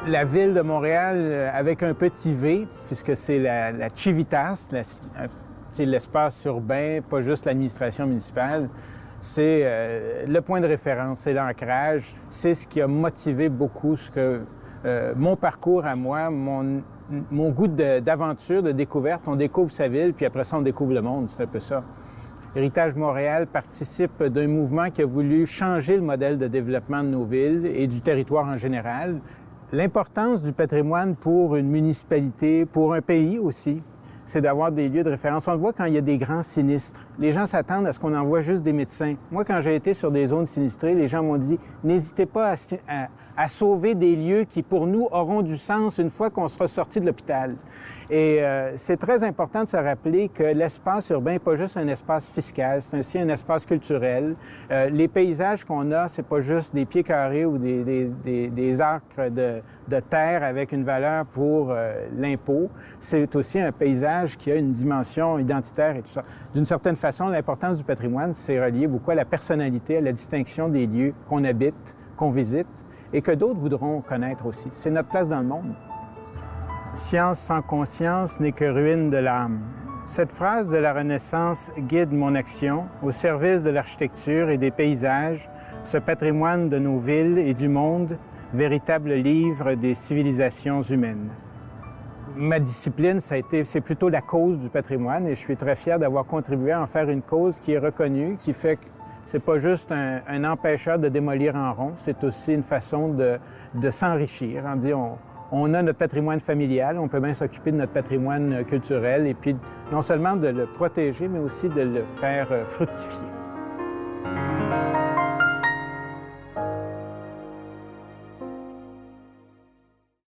La ville de Montréal, avec un petit V, puisque c'est la Civitas, c'est l'espace urbain, pas juste l'administration municipale, c'est le point de référence, c'est l'ancrage. C'est ce qui a motivé beaucoup mon parcours à moi, mon goût d'aventure, de découverte. On découvre sa ville, puis après ça, on découvre le monde. C'est un peu ça. Héritage Montréal participe d'un mouvement qui a voulu changer le modèle de développement de nos villes et du territoire en général. L'importance du patrimoine pour une municipalité, pour un pays aussi, c'est d'avoir des lieux de référence. On le voit quand il y a des grands sinistres. Les gens s'attendent à ce qu'on envoie juste des médecins. Moi, quand j'ai été sur des zones sinistrées, les gens m'ont dit « N'hésitez pas à sauver des lieux qui, pour nous, auront du sens une fois qu'on sera sorti de l'hôpital. » Et c'est très important de se rappeler que l'espace urbain n'est pas juste un espace fiscal, c'est aussi un espace culturel. Les paysages qu'on a, c'est pas juste des pieds carrés ou des acres de terre avec une valeur pour l'impôt. C'est aussi un paysage qui a une dimension identitaire et tout ça. D'une certaine façon, l'importance du patrimoine, c'est relié beaucoup à la personnalité, à la distinction des lieux qu'on habite, qu'on visite et que d'autres voudront connaître aussi. C'est notre place dans le monde. Science sans conscience n'est que ruine de l'âme. Cette phrase de la Renaissance guide mon action au service de l'architecture et des paysages, ce patrimoine de nos villes et du monde, véritable livre des civilisations humaines. Ma discipline, c'est plutôt la cause du patrimoine et je suis très fier d'avoir contribué à en faire une cause qui est reconnue, qui fait que c'est pas juste un empêcheur de démolir en rond, c'est aussi une façon de s'enrichir. On a notre patrimoine familial, on peut bien s'occuper de notre patrimoine culturel et puis non seulement de le protéger, mais aussi de le faire fructifier.